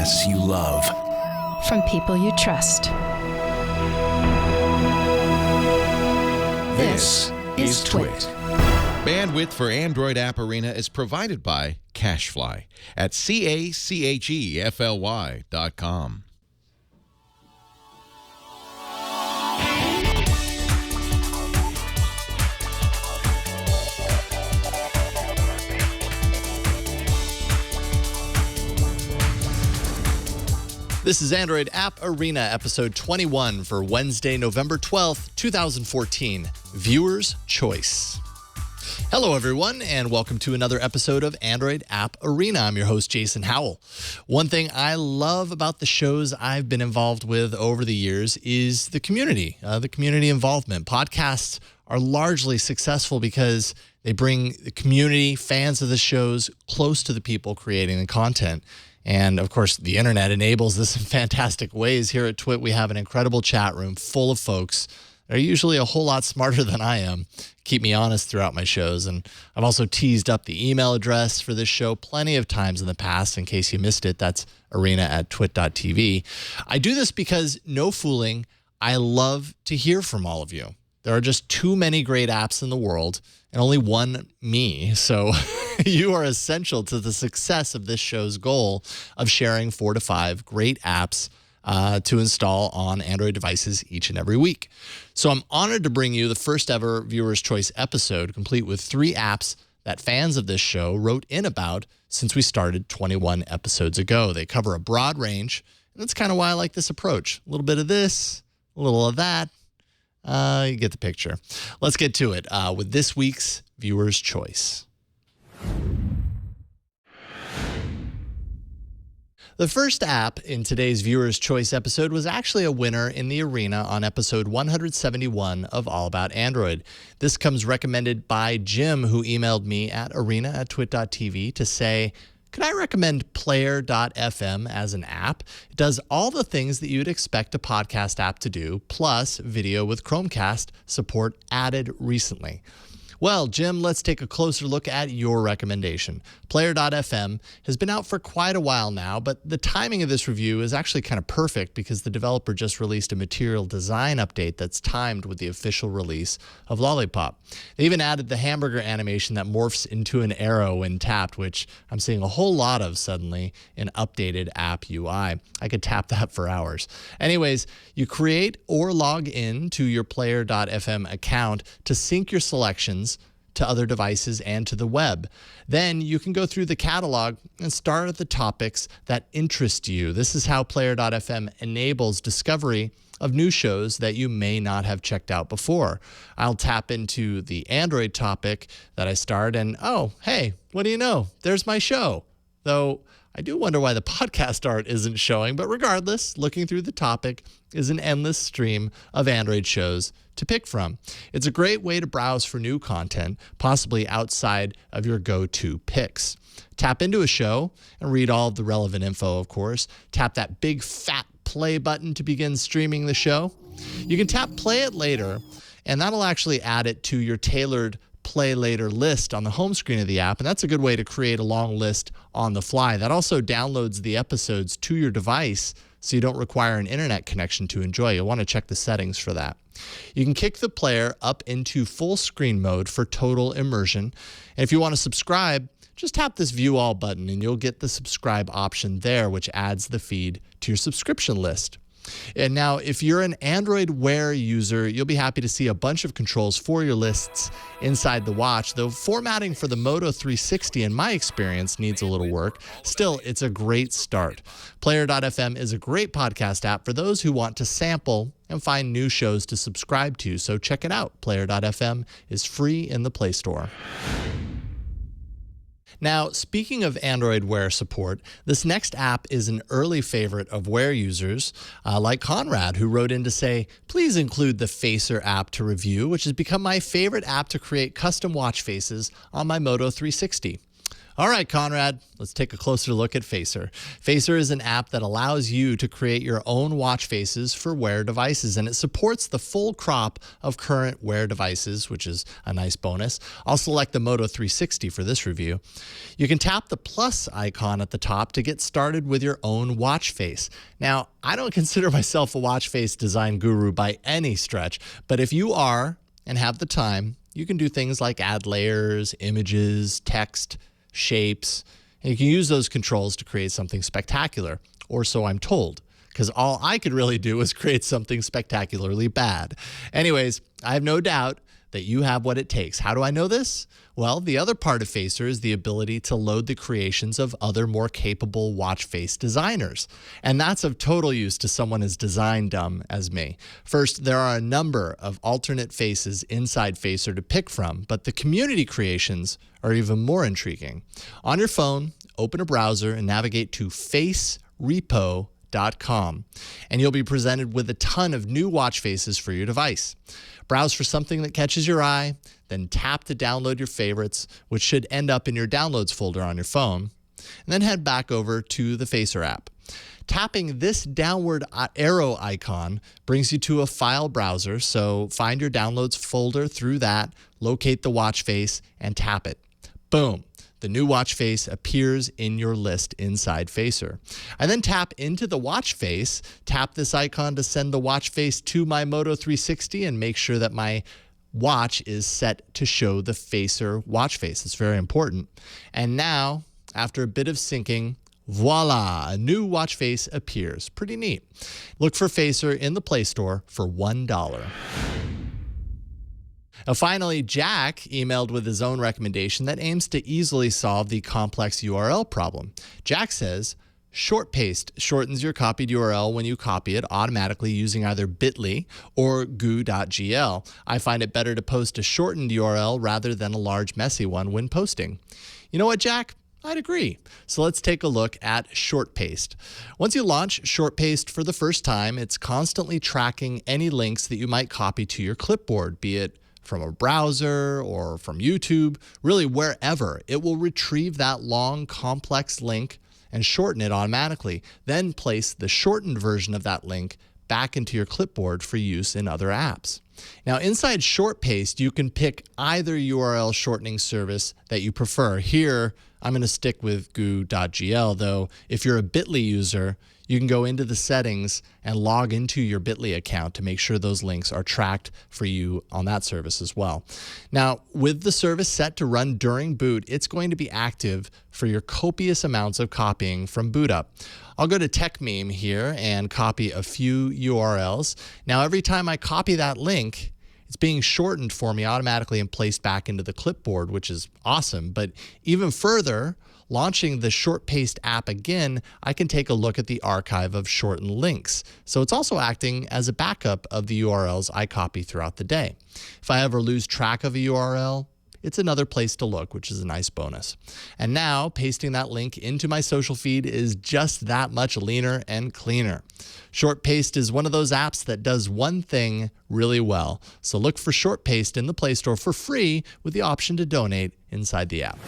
podcasts you love. From people you trust. This is Twit. Bandwidth for Android App Arena is provided by CacheFly at CACHEFLY.com. This is Android App Arena, episode 21 for Wednesday, November 12th, 2014. Viewer's Choice. Hello, everyone, and welcome to another episode of Android App Arena. I'm your host, Jason Howell. One thing I love about the shows I've been involved with over the years is the community involvement. Podcasts are largely successful because they bring the community, fans of the shows, close to the people creating the content. And, of course, the internet enables this in fantastic ways. Here at Twit, we have an incredible chat room full of folks that are usually a whole lot smarter than I am, keep me honest throughout my shows. And I've also teased up the email address for this show plenty of times in the past. In case you missed it, that's arena@twit.tv. I do this because, no fooling, I love to hear from all of you. There are just too many great apps in the world and only one me. So you are essential to the success of this show's goal of sharing 4 to 5 great apps to install on Android devices each and every week. So I'm honored to bring you the first ever Viewer's Choice episode, complete with 3 apps that fans of this show wrote in about since we started 21 episodes ago. They cover a broad range, and that's kind of why I like this approach. A little bit of this, a little of that. You get the picture. Let's get to it with this week's Viewer's Choice. The first app in today's Viewer's Choice episode was actually a winner in the arena on episode 171 of All About Android. This comes recommended by Jim, who emailed me at arena@twit.tv to say, could I recommend Player.fm as an app? It does all the things that you'd expect a podcast app to do, plus video with Chromecast support added recently. Well, Jim, let's take a closer look at your recommendation. Player.fm has been out for quite a while now, but the timing of this review is actually kind of perfect because the developer just released a material design update that's timed with the official release of Lollipop. They even added the hamburger animation that morphs into an arrow when tapped, which I'm seeing a whole lot of suddenly in updated app UI. I could tap that for hours. Anyways, you create or log in to your Player.fm account to sync your selections to other devices and to the web. Then you can go through the catalog and start at the topics that interest you. This is how Player.fm enables discovery of new shows that you may not have checked out before. I'll tap into the Android topic that I start and, oh, hey, what do you know? There's my show. Though I do wonder why the podcast art isn't showing, but regardless, looking through the topic is an endless stream of Android shows to pick from. It's a great way to browse for new content, possibly outside of your go-to picks. Tap into a show and read all of the relevant info, of course. Tap that big fat play button to begin streaming the show. You can tap play it later, and that'll actually add it to your tailored play later list on the home screen of the app, and that's a good way to create a long list on the fly. That also downloads the episodes to your device so you don't require an internet connection to enjoy. You'll want to check the settings for that. You can kick the player up into full screen mode for total immersion. And if you want to subscribe, just tap this View All button and you'll get the subscribe option there, which adds the feed to your subscription list. And now, if you're an Android Wear user, you'll be happy to see a bunch of controls for your lists inside the watch, though formatting for the Moto 360, in my experience, needs a little work. Still, it's a great start. Player.fm is a great podcast app for those who want to sample and find new shows to subscribe to, so check it out. Player.fm is free in the Play Store. Now, speaking of Android Wear support, this next app is an early favorite of Wear users like Conrad, who wrote in to say, please include the Facer app to review, which has become my favorite app to create custom watch faces on my Moto 360. All right, Conrad, let's take a closer look at Facer. Facer is an app that allows you to create your own watch faces for Wear devices, and it supports the full crop of current Wear devices, which is a nice bonus. I'll select the Moto 360 for this review. You can tap the plus icon at the top to get started with your own watch face. Now, I don't consider myself a watch face design guru by any stretch, but if you are and have the time, you can do things like add layers, images, text, shapes, and you can use those controls to create something spectacular, or so I'm told, because all I could really do was create something spectacularly bad. Anyways, I have no doubt that you have what it takes. How do I know this? Well, the other part of Facer is the ability to load the creations of other more capable watch face designers. And that's of total use to someone as design dumb as me. First, there are a number of alternate faces inside Facer to pick from, but the community creations are even more intriguing. On your phone, open a browser and navigate to facerepo.com, and you'll be presented with a ton of new watch faces for your device. Browse for something that catches your eye, then tap to download your favorites, which should end up in your downloads folder on your phone, and then head back over to the Facer app. Tapping this downward arrow icon brings you to a file browser, so find your downloads folder through that, locate the watch face, and tap it. Boom. The new watch face appears in your list inside Facer. I then tap into the watch face, tap this icon to send the watch face to my Moto 360 and make sure that my watch is set to show the Facer watch face. It's very important. And now, after a bit of syncing, voila, a new watch face appears. Pretty neat. Look for Facer in the Play Store for $1. Now, finally, Jack emailed with his own recommendation that aims to easily solve the complex URL problem. Jack says, ShortPaste shortens your copied URL when you copy it automatically using either bit.ly or goo.gl. I find it better to post a shortened URL rather than a large, messy one when posting. You know what, Jack? I'd agree. So let's take a look at ShortPaste. Once you launch ShortPaste for the first time, it's constantly tracking any links that you might copy to your clipboard, be it from a browser or from YouTube, really wherever. It will retrieve that long, complex link and shorten it automatically. Then place the shortened version of that link back into your clipboard for use in other apps. Now, inside ShortPaste, you can pick either URL shortening service that you prefer. Here, I'm going to stick with goo.gl, though if you're a bit.ly user, you can go into the settings and log into your bit.ly account to make sure those links are tracked for you on that service as well. Now, with the service set to run during boot, it's going to be active for your copious amounts of copying from boot up. I'll go to TechMeme here and copy a few URLs. Now, every time I copy that link, it's being shortened for me automatically and placed back into the clipboard, which is awesome. But even further, launching the ShortPaste app again, I can take a look at the archive of shortened links. So it's also acting as a backup of the URLs I copy throughout the day. If I ever lose track of a URL, it's another place to look, which is a nice bonus. And now, pasting that link into my social feed is just that much leaner and cleaner. ShortPaste is one of those apps that does one thing really well. So look for ShortPaste in the Play Store for free with the option to donate inside the app.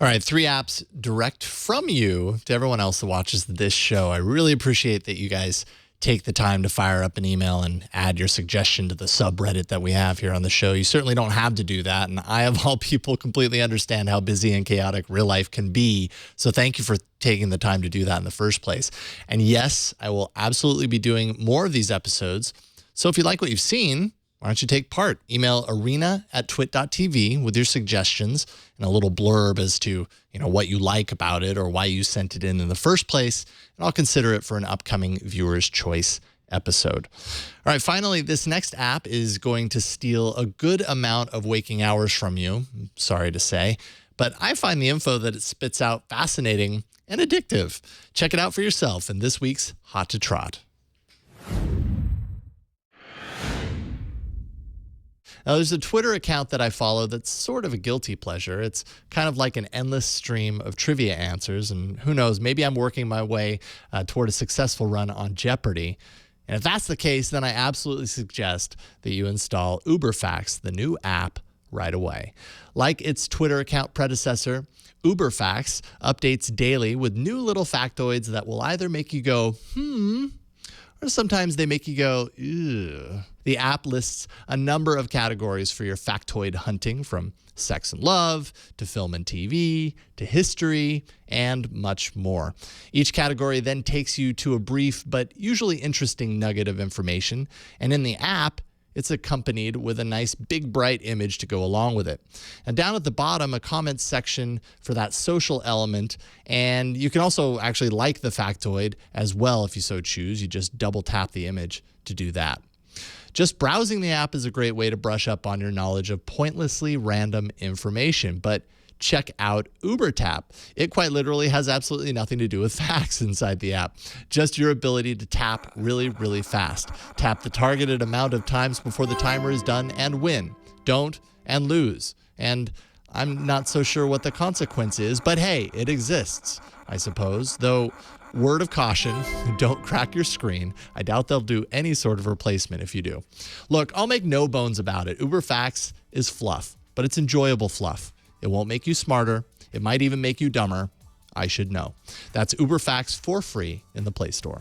All right, 3 apps direct from you to everyone else that watches this show. I really appreciate that you guys take the time to fire up an email and add your suggestion to the subreddit that we have here on the show. You certainly don't have to do that, and I, of all people, completely understand how busy and chaotic real life can be. So thank you for taking the time to do that in the first place. And yes, I will absolutely be doing more of these episodes. So if you like what you've seen, why don't you take part? Email arena@twit.tv with your suggestions and a little blurb as to what you like about it or why you sent it in the first place, and I'll consider it for an upcoming Viewer's Choice episode. All right, finally, this next app is going to steal a good amount of waking hours from you, sorry to say, but I find the info that it spits out fascinating and addictive. Check it out for yourself in this week's Hot to Trot. Now, there's a Twitter account that I follow that's sort of a guilty pleasure. It's kind of like an endless stream of trivia answers, and who knows, maybe I'm working my way toward a successful run on Jeopardy. And if that's the case, then I absolutely suggest that you install UberFacts, the new app right away. Like its Twitter account predecessor, UberFacts updates daily with new little factoids that will either make you go, or sometimes they make you go, ew. The app lists a number of categories for your factoid hunting, from sex and love to film and TV to history and much more. Each category then takes you to a brief but usually interesting nugget of information, and in the app, it's accompanied with a nice big bright image to go along with it. And down at the bottom, a comments section for that social element. And you can also actually like the factoid as well if you so choose. You just double tap the image to do that. Just browsing the app is a great way to brush up on your knowledge of pointlessly random information. But check out UberTap. It quite literally has absolutely nothing to do with facts inside the app. Just your ability to tap really, really fast. Tap the targeted amount of times before the timer is done and win. Don't and lose. And I'm not so sure what the consequence is, but hey, it exists, I suppose. Though, word of caution, don't crack your screen. I doubt they'll do any sort of replacement if you do. Look, I'll make no bones about it. UberFacts is fluff, but it's enjoyable fluff. It won't make you smarter. It might even make you dumber. I should know. That's UberFacts for free in the Play Store.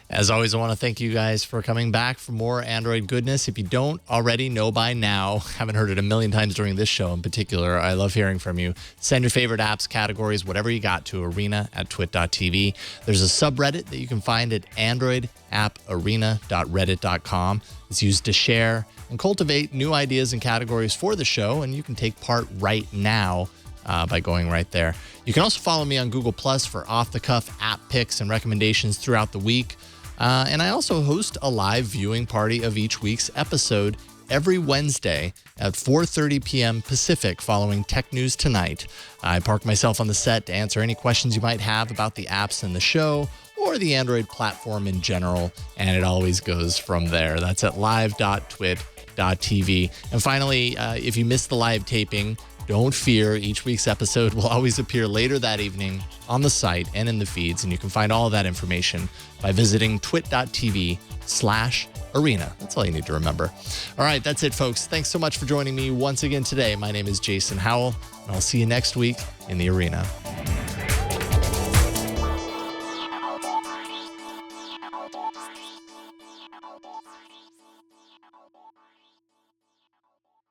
As always, I want to thank you guys for coming back for more Android goodness. If you don't already know by now, haven't heard it a million times during this show in particular, I love hearing from you. Send your favorite apps, categories, whatever you got to arena@twit.tv. There's a subreddit that you can find at android@arena.reddit.com. It's used to share and cultivate new ideas and categories for the show, and you can take part right now by going right there. You can also follow me on Google Plus for off-the-cuff app picks and recommendations throughout the week. And I also host a live viewing party of each week's episode every Wednesday at 4:30 p.m. Pacific following Tech News Tonight. I park myself on the set to answer any questions you might have about the apps in the show or the Android platform in general, and it always goes from there. That's at live.twit.tv. And finally, if you missed the live taping, don't fear, each week's episode will always appear later that evening on the site and in the feeds, and you can find all of that information by visiting twit.tv/arena. That's all you need to remember. All right, that's it, folks. Thanks so much for joining me once again today. My name is Jason Howell, and I'll see you next week in the arena.